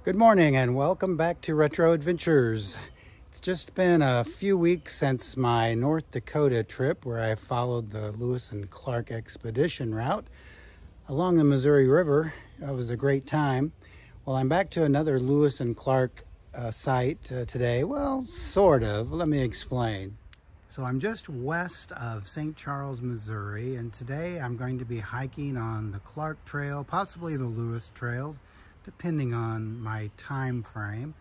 Good morning and welcome back to Retro Adventures. It's just been a few weeks since my North Dakota trip where I followed the Lewis and Clark expedition route along the Missouri River. It was a great time. Well, I'm back to another Lewis and Clark site today. Well, sort of. Let me explain. So I'm just west of St. Charles, Missouri, and today I'm going to be hiking on the Clark Trail, possibly the Lewis Trail, depending on my time frame.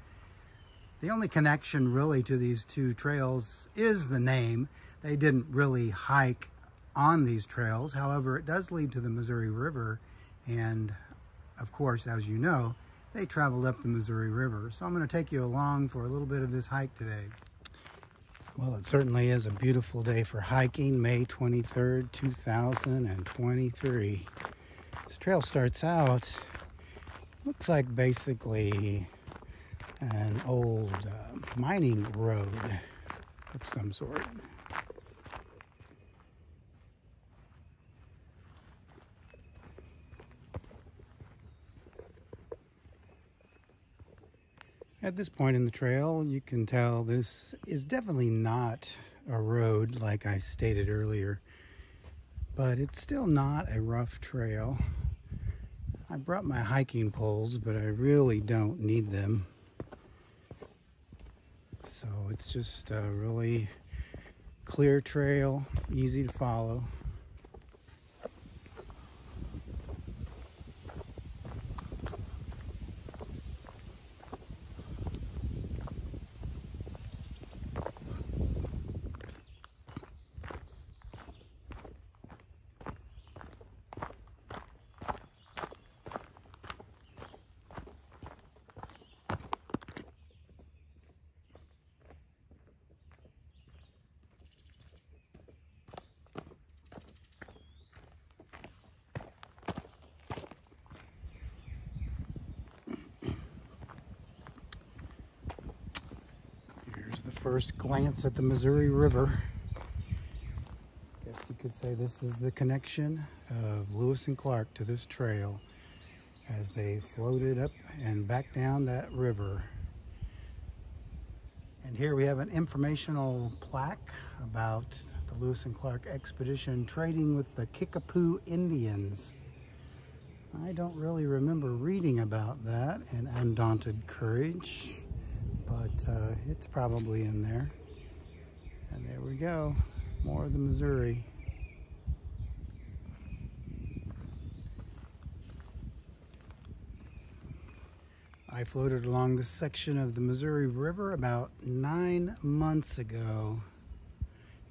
The only connection really to these two trails is the name. They didn't really hike on these trails. However, it does lead to the Missouri River, and of course, as you know, they traveled up the Missouri River. So I'm going to take you along for a little bit of this hike today. Well, it certainly is a beautiful day for hiking, May 23rd, 2023. This trail starts out, looks like basically an old mining road of some sort. At this point in the trail, you can tell this is definitely not a road like I stated earlier, but it's still not a rough trail. I brought my hiking poles, but I really don't need them. So it's just a really clear trail, easy to follow. First glance at the Missouri River. Guess you could say this is the connection of Lewis and Clark to this trail as they floated up and back down that river. And here we have an informational plaque about the Lewis and Clark expedition trading with the Kickapoo Indians. I don't really remember reading about that in Undaunted Courage, but it's probably in there. And there we go, more of the Missouri. I floated along this section of the Missouri River about 9 months ago.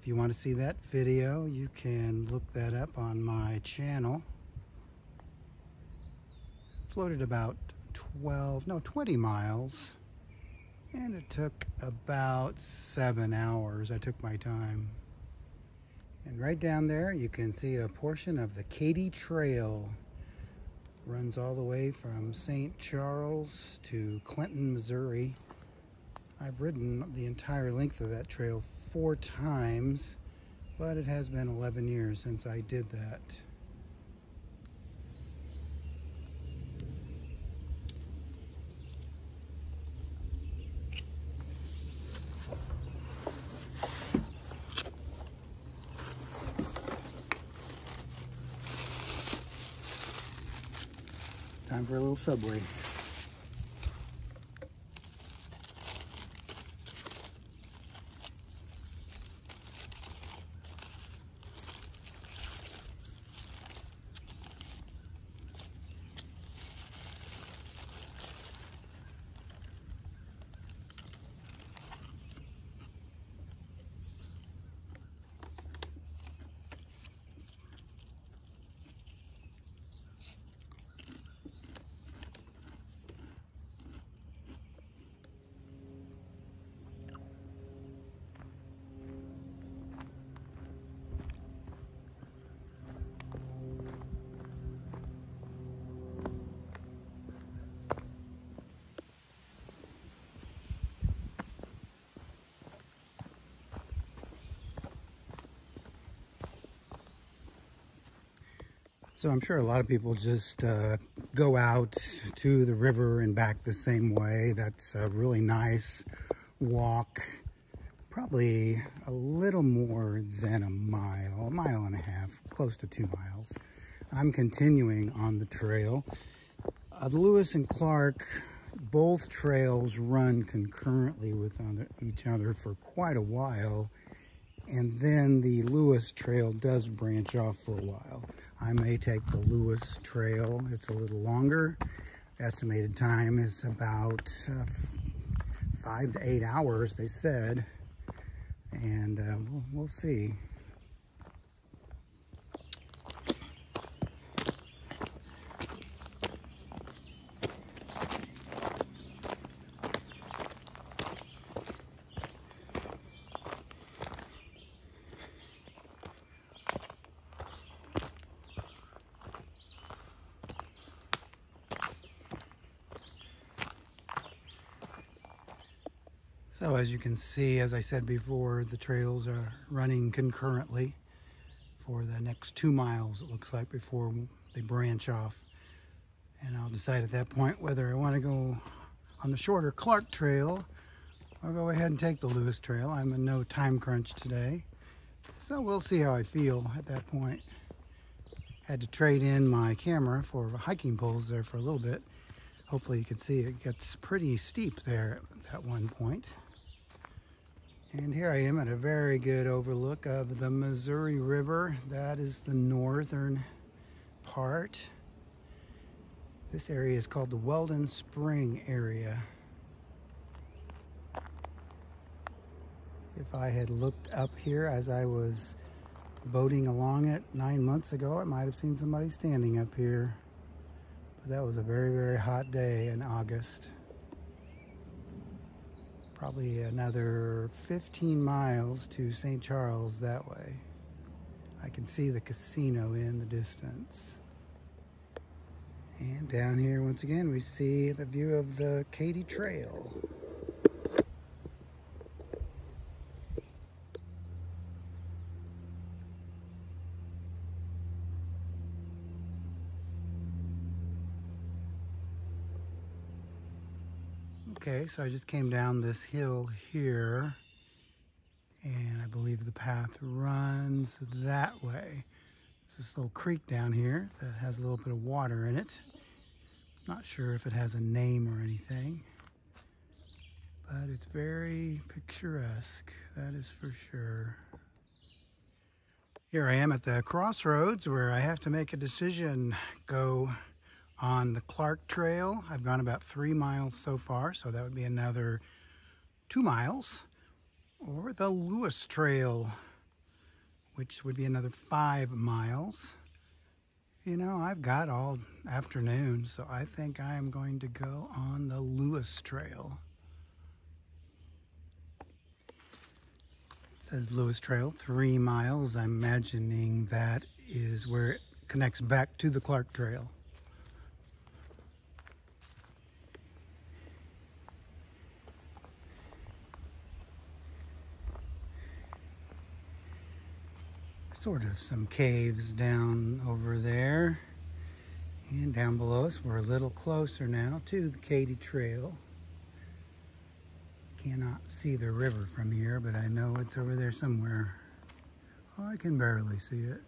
If you want to see that video, you can look that up on my channel. Floated about 20 miles. And it took about 7 hours. I took my time. And right down there, you can see a portion of the Katy Trail. Runs all the way from St. Charles to Clinton, Missouri. I've ridden the entire length of that trail 4 times, but it has been 11 years since I did that. Time for a little subway. So I'm sure a lot of people just go out to the river and back the same way. That's a really nice walk. Probably a little more than a mile and a half, close to 2 miles. I'm continuing on the trail. The Lewis and Clark, both trails run concurrently with each other for quite a while, and then the Lewis trail does branch off for a while. I may take the Lewis trail. It's a little longer. Estimated time is about 5 to 8 hours, they said, and we'll see. So as you can see, as I said before, the trails are running concurrently for the next 2 miles, it looks like, before they branch off. And I'll decide at that point whether I want to go on the shorter Clark Trail or go ahead and take the Lewis Trail. I'm in no time crunch today, so we'll see how I feel at that point. Had to trade in my camera for hiking poles there for a little bit. Hopefully you can see it gets pretty steep there at one point. And here I am at a very good overlook of the Missouri River. That is the northern part. This area is called the Weldon Spring Area. If I had looked up here as I was boating along it 9 months ago, I might have seen somebody standing up here. But that was a very, very hot day in August. Probably another 15 miles to St. Charles that way. I can see the casino in the distance. And down here, once again, we see the view of the Katy Trail. Okay, so I just came down this hill here, and I believe the path runs that way. There's this little creek down here that has a little bit of water in it. Not sure if it has a name or anything, but it's very picturesque, that is for sure. Here I am at the crossroads where I have to make a decision. Go on the Clark Trail. I've gone about 3 miles so far, so that would be another 2 miles. Or the Lewis Trail, which would be another 5 miles. You know, I've got all afternoon, so I think I'm going to go on the Lewis Trail. It says Lewis Trail, 3 miles. I'm imagining that is where it connects back to the Clark Trail. Sort of some caves down over there, and down below us we're a little closer now to the Katy Trail. Cannot see the river from here, but I know it's over there somewhere. Oh, I can barely see it.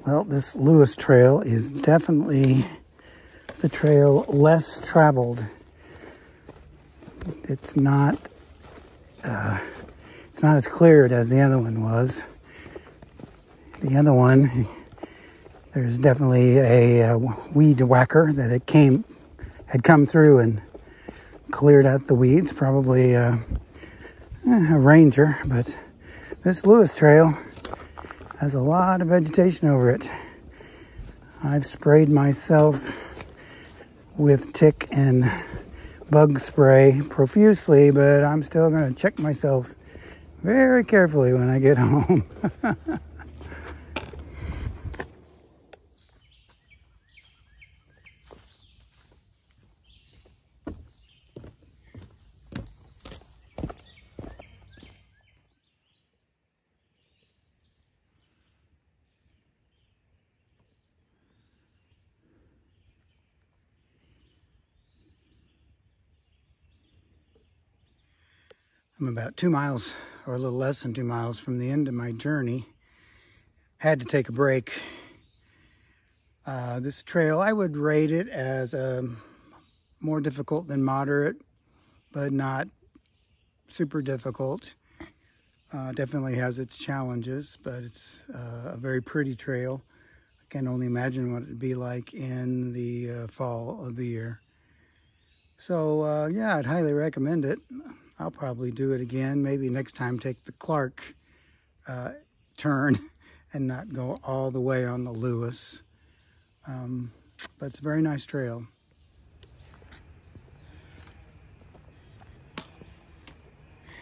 Well, this Lewis Trail is definitely the trail less traveled. It's not as cleared as the other one was. The other one, there's definitely a weed whacker that had come through and cleared out the weeds, probably a ranger, but this Lewis Trail has a lot of vegetation over it. I've sprayed myself with tick and bug spray profusely, but I'm still going to check myself very carefully when I get home. I'm about 2 miles, or a little less than 2 miles from the end of my journey. Had to take a break. This trail, I would rate it as more difficult than moderate, but not super difficult. Definitely has its challenges, but it's a very pretty trail. I can only imagine what it'd be like in the fall of the year. So yeah, I'd highly recommend it. I'll probably do it again. Maybe next time take the Clark turn and not go all the way on the Lewis. But it's a very nice trail.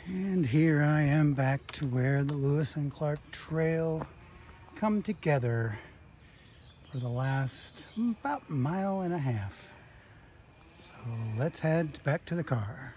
And here I am back to where the Lewis and Clark Trail come together for the last about 1.5 miles. So let's head back to the car.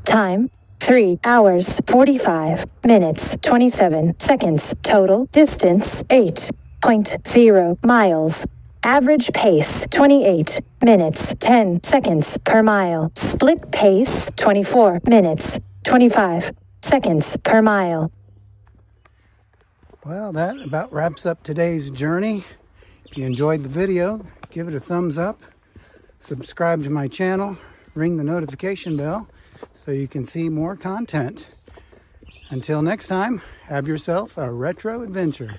Time, 3 hours, 45 minutes, 27 seconds. Total distance, 8.0 miles. Average pace, 28 minutes, 10 seconds per mile. Split pace, 24 minutes, 25 seconds per mile. Well, that about wraps up today's journey. If you enjoyed the video, give it a thumbs up. Subscribe to my channel. Ring the notification bell so you can see more content. Until next time, have yourself a retro adventure.